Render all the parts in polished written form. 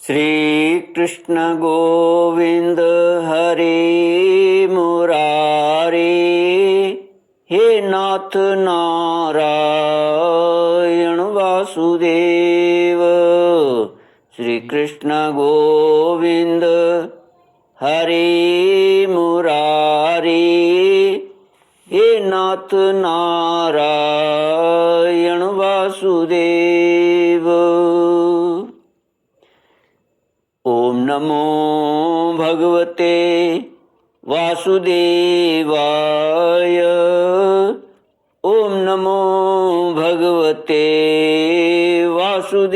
श्री कृष्ण गोविंद हरे मुरारे, हे नाथ नारायण वासुदेव। श्री कृष्ण गोविंद हरे मुरारे, हे नाथ नारायण वासुदेव। ओम नमो भगवते वासुदेवाय। ओम नमो भगवते वासुदेवाय।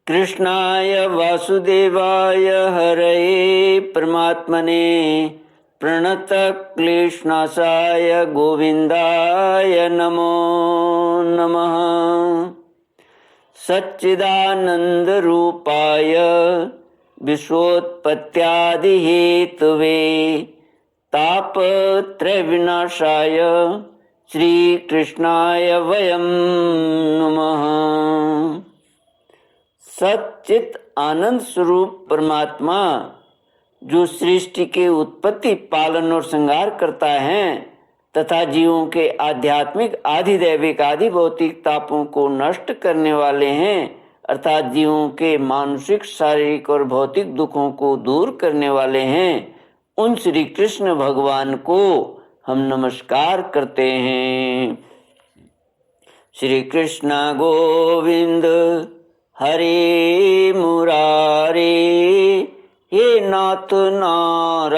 कृष्णाय वासुदेवाय हरये परमात्मने प्रणतक्लेशनाशाय गोविन्दाय नमो नमः। सच्चिदानन्दरूपाय विश्वोत्पत्त्यादिहेतवे तापत्रयविनाशाय श्रीकृष्णाय वयं नमः। सच्चित आनंद स्वरूप परमात्मा जो सृष्टि के उत्पत्ति, पालन और संहार करता है तथा जीवों के आध्यात्मिक, आधिदैविक, आदि भौतिक तापों को नष्ट करने वाले हैं, अर्थात जीवों के मानसिक, शारीरिक और भौतिक दुखों को दूर करने वाले हैं, उन श्री कृष्ण भगवान को हम नमस्कार करते हैं। श्री कृष्ण गोविंद हरे मुरारे, हे नाथ नारायण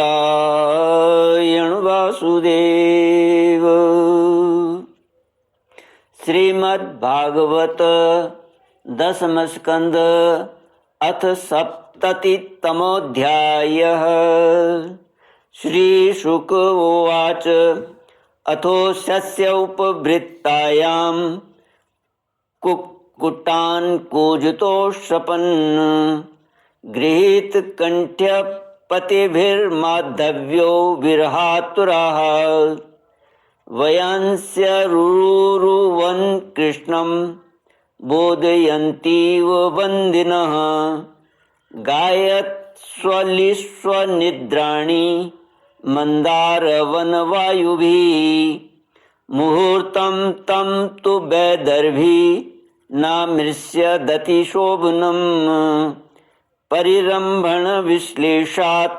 वासुदेव। श्रीमद्भागवत दशम स्कंद अथ सप्ततितमोऽध्यायः। श्री शुक उवाच अथोऽस्य उपवृत्तायां कुक्कुटान् कूजतोषपन् गृहीत कंठ्य पतिभिर्माधव्यो विरहातुराः वयांस्य रुरुवन् कृष्णं बोधयन्तीव वन्दिनः गायत्स्वलिस्वनिद्राणि मन्दारवनवायुभिः मुहूर्तं तं तु वैदर्भिः नामृष्यदति शोभनम् परिरंभण विश्लेषात्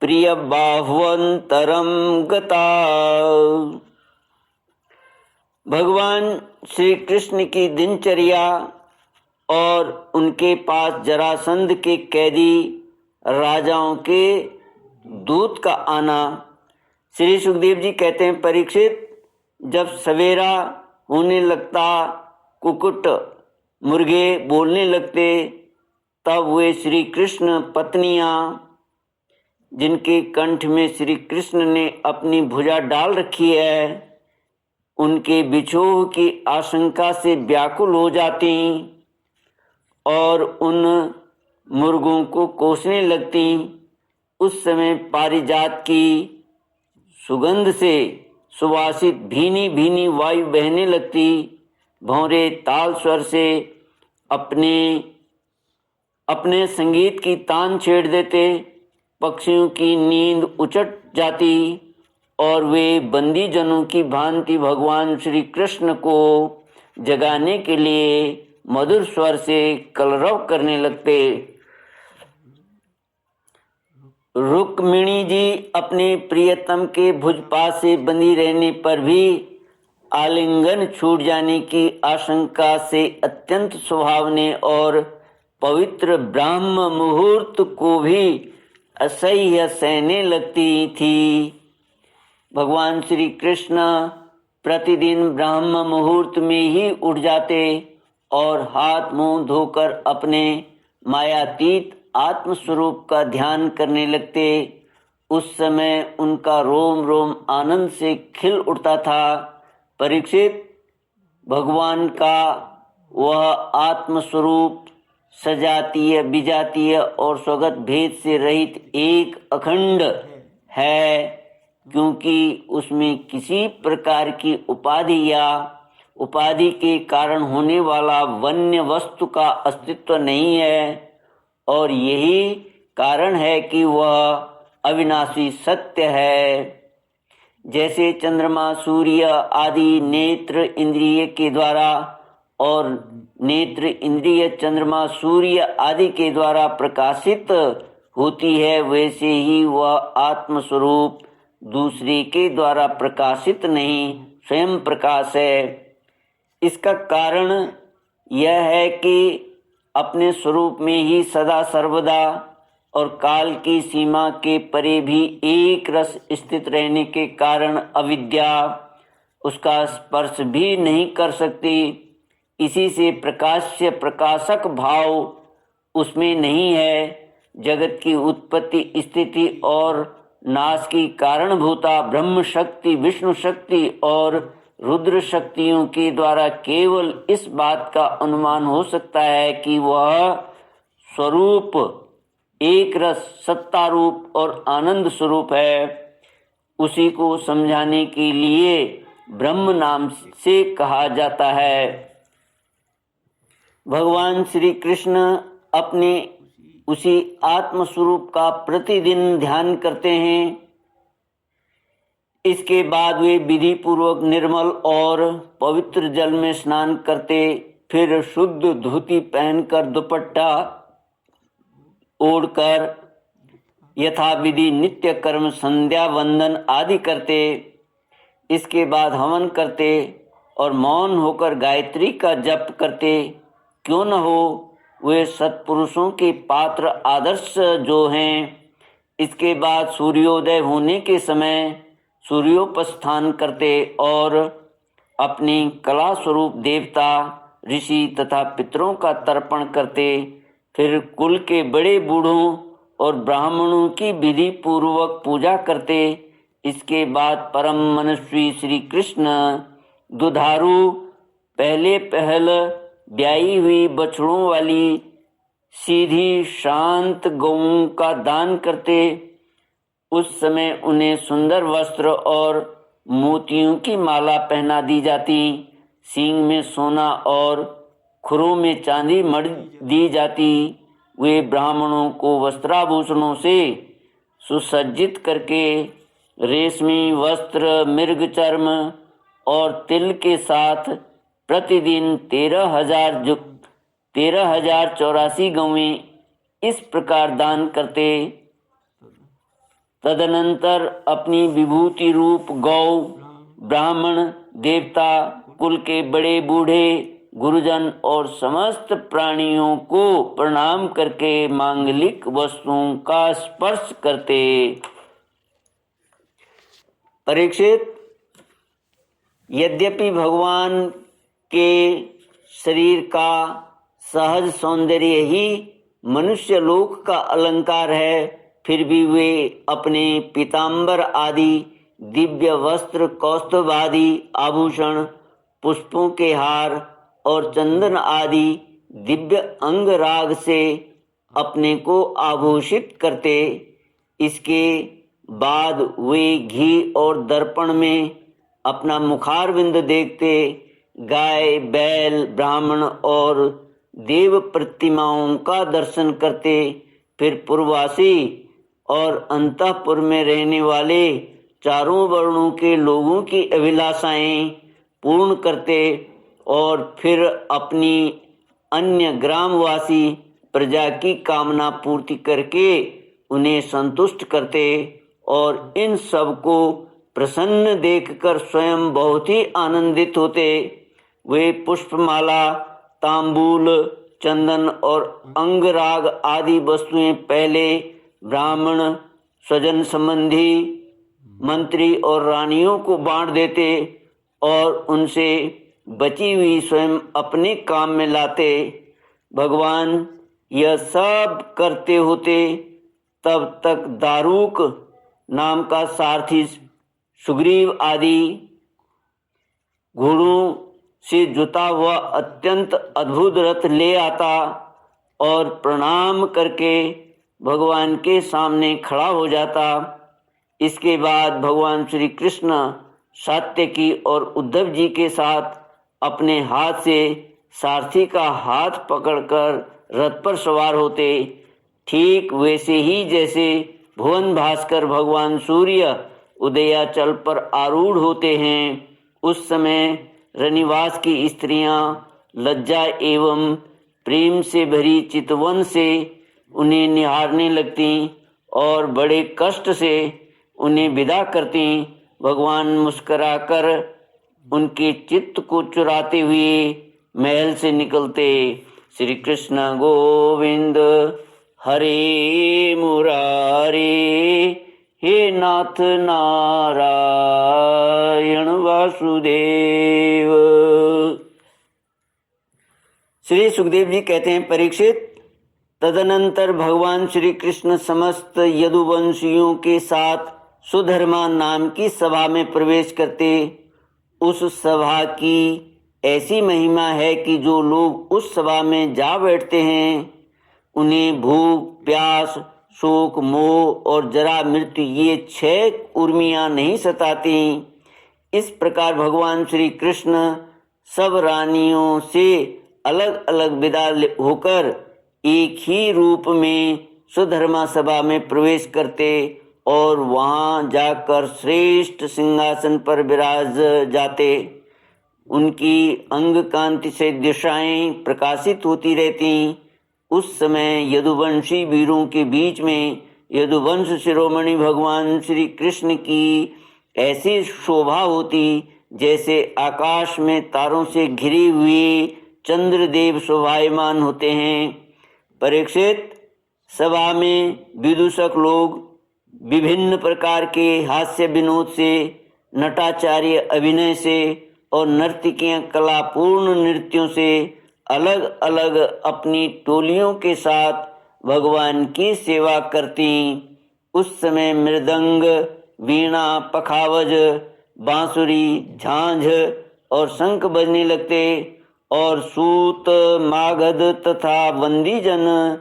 प्रिय बाह्वंतरम गता। भगवान श्री कृष्ण की दिनचर्या और उनके पास जरासंध के कैदी राजाओं के दूत का आना। श्री सुखदेव जी कहते हैं, परीक्षित, जब सवेरा होने लगता, कुक्कुट मुर्गे बोलने लगते, तब वे श्री कृष्ण पत्नियां, जिनके कंठ में श्री कृष्ण ने अपनी भुजा डाल रखी है, उनके बिछोह की आशंका से व्याकुल हो जाती और उन मुर्गों को कोसने लगती। उस समय पारिजात की सुगंध से सुवासित भीनी भीनी वायु बहने लगती। भौरे ताल स्वर से अपने संगीत की तान छेड़ देते। पक्षियों की नींद उचट जाती और वे बंदी जनों की भांति भगवान श्री कृष्ण को जगाने के लिए मधुर स्वर से कलरव करने लगते। रुक्मिणी जी अपने प्रियतम के भुजपास से बंधी रहने पर भी आलिंगन छूट जाने की आशंका से अत्यंत सुहावने और पवित्र ब्राह्म मुहूर्त को भी असह्य सहने लगती थी। भगवान श्री कृष्ण प्रतिदिन ब्राह्म मुहूर्त में ही उठ जाते और हाथ मुंह धोकर अपने मायातीत आत्मस्वरूप का ध्यान करने लगते। उस समय उनका रोम रोम आनंद से खिल उठता था। परीक्षित, भगवान का वह आत्मस्वरूप सजातीय, विजातीय और स्वगत भेद से रहित एक अखंड है, क्योंकि उसमें किसी प्रकार की उपाधि या उपाधि के कारण होने वाला वन्य वस्तु का अस्तित्व नहीं है, और यही कारण है कि वह अविनाशी सत्य है। जैसे चंद्रमा, सूर्य आदि नेत्र इंद्रिय के द्वारा और नेत्र इंद्रिय चंद्रमा, सूर्य आदि के द्वारा प्रकाशित होती है, वैसे ही वह आत्मस्वरूप दूसरे के द्वारा प्रकाशित नहीं, स्वयं प्रकाश है। इसका कारण यह है कि अपने स्वरूप में ही सदा सर्वदा और काल की सीमा के परे भी एक रस स्थित रहने के कारण अविद्या उसका स्पर्श भी नहीं कर सकती। इसी से प्रकाश्य प्रकाशक भाव उसमें नहीं है। जगत की उत्पत्ति, स्थिति और नाश की कारणभूता ब्रह्म शक्ति, विष्णु शक्ति और रुद्र शक्तियों के द्वारा केवल इस बात का अनुमान हो सकता है कि वह स्वरूप एक रस, सत्ता रूप और आनंद स्वरूप है। उसी को समझाने के लिए ब्रह्म नाम से कहा जाता है। भगवान श्री कृष्ण अपने उसी आत्म स्वरूप का प्रतिदिन ध्यान करते हैं। इसके बाद वे विधि पूर्वक निर्मल और पवित्र जल में स्नान करते, फिर शुद्ध धोती पहनकर दुपट्टा ओढ़कर यथाविधि नित्य कर्म, संध्या वंदन आदि करते। इसके बाद हवन करते और मौन होकर गायत्री का जप करते। क्यों न हो, वे सत्पुरुषों के पात्र आदर्श जो हैं। इसके बाद सूर्योदय होने के समय सूर्योपस्थान करते और अपनी कला स्वरूप देवता, ऋषि तथा पितरों का तर्पण करते। फिर कुल के बड़े बूढ़ों और ब्राह्मणों की विधि पूर्वक पूजा करते। इसके बाद परम मनस्वी श्री कृष्ण दुधारू पहल ब्याई हुई बछड़ों वाली सीधी शांत गौओं का दान करते। उस समय उन्हें सुंदर वस्त्र और मोतियों की माला पहना दी जाती, सींग में सोना और खुरों में चांदी मढ़ दी जाती। वे ब्राह्मणों को वस्त्राभूषणों से सुसज्जित करके रेशमी वस्त्र, मृग चर्म और तिल के साथ प्रतिदिन 13,084 गौवें इस प्रकार दान करते। तदनंतर अपनी विभूति रूप गौ, ब्राह्मण, देवता, कुल के बड़े बूढ़े, गुरुजन और समस्त प्राणियों को प्रणाम करके मांगलिक वस्तुओं का स्पर्श करते। परीक्षित, यद्यपि भगवान के शरीर का सहज सौंदर्य ही मनुष्य लोक का अलंकार है, फिर भी वे अपने पीतांबर आदि दिव्य वस्त्र, कौस्तुभ आदि आभूषण, पुष्पों के हार और चंदन आदि दिव्य अंगराग से अपने को आभूषित करते। इसके बाद वे घी और दर्पण में अपना मुखारविंद देखते। गाय, बैल, ब्राह्मण और देव प्रतिमाओं का दर्शन करते। फिर पूर्ववासी और अंतःपुर में रहने वाले चारों वर्णों के लोगों की अभिलाषाएं पूर्ण करते और फिर अपनी अन्य ग्रामवासी प्रजा की कामना पूर्ति करके उन्हें संतुष्ट करते और इन सब को प्रसन्न देखकर स्वयं बहुत ही आनंदित होते। वे पुष्पमाला, तांबूल, चंदन और अंगराग आदि वस्तुएं पहले ब्राह्मण, स्वजन संबंधी, मंत्री और रानियों को बांट देते और उनसे बची हुई स्वयं अपने काम में लाते। भगवान यह सब करते होते तब तक दारुक नाम का सारथी सुग्रीव आदि घोड़ों से जुता हुआ अत्यंत अद्भुत रथ ले आता और प्रणाम करके भगवान के सामने खड़ा हो जाता। इसके बाद भगवान श्री कृष्ण सात्यकी और उद्धव जी के साथ अपने हाथ से सारथी का हाथ पकड़कर रथ पर सवार होते, ठीक वैसे ही जैसे भुवन भास्कर भगवान सूर्य उदयाचल पर आरूढ़ होते हैं, उस समय रनिवास की स्त्रियां लज्जा एवं प्रेम से भरी चितवन से उन्हें निहारने लगती और बड़े कष्ट से उन्हें विदा करती। भगवान मुस्कुराकर उनके चित्त को चुराते हुए महल से निकलते। श्री कृष्ण गोविंद हरे मुरारी, हे नाथ नारायण वासुदेव। श्री सुखदेव जी कहते हैं, परीक्षित, तदनंतर भगवान श्री कृष्ण समस्त यदुवंशियों के साथ सुधर्मा नाम की सभा में प्रवेश करते। उस सभा की ऐसी महिमा है कि जो लोग उस सभा में जा बैठते हैं उन्हें भूख, प्यास, शोक, मोह और जरा मृत्यु ये 6 उर्मियां नहीं सताती। इस प्रकार भगवान श्री कृष्ण सब रानियों से अलग अलग विदा होकर एक ही रूप में सुधर्मा सभा में प्रवेश करते और वहां जाकर श्रेष्ठ सिंहासन पर विराज जाते। उनकी अंग कांति से दिशाएं प्रकाशित होती रहती। उस समय यदुवंशी वीरों के बीच में यदुवंश शिरोमणि भगवान श्री कृष्ण की ऐसी शोभा होती जैसे आकाश में तारों से घिरे हुए चंद्रदेव शोभायमान होते हैं। परीक्षित, सभा में विदूषक लोग विभिन्न प्रकार के हास्य विनोद से, नटाचार्य अभिनय से और नर्तकियां कलापूर्ण नृत्यों से अलग अलग अपनी टोलियों के साथ भगवान की सेवा करती। उस समय मृदंग, वीणा, पखावज, बांसुरी, झांझ और शंख बजने लगते और सूत, मागध तथा बंदीजन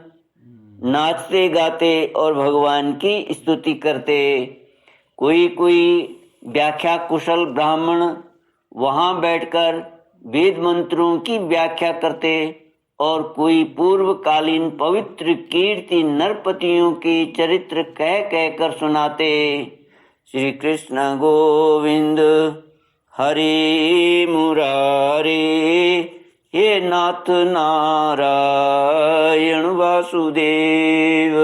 नाचते गाते और भगवान की स्तुति करते। कोई कोई व्याख्या कुशल ब्राह्मण वहां बैठकर वेद मंत्रों की व्याख्या करते और कोई पूर्वकालीन पवित्र कीर्ति नरपतियों के चरित्र कह कहकर सुनाते। श्री कृष्ण गोविंद हरे मुरारे, हे नाथ नारायण वासुदेव।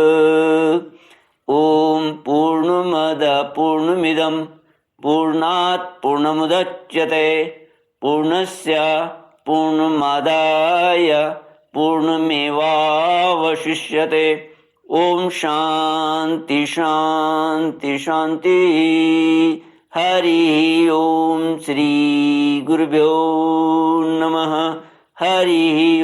ओम पूर्णमद पूर्णमिदं पूर्णात् पूर्णमुदच्यते पूर्णस्य पूर्णमादाय पूर्णमेवावशिष्यते। ओम शांति शांति शांति। हरि ओम। श्री गुरुभ्यो नमः। हरि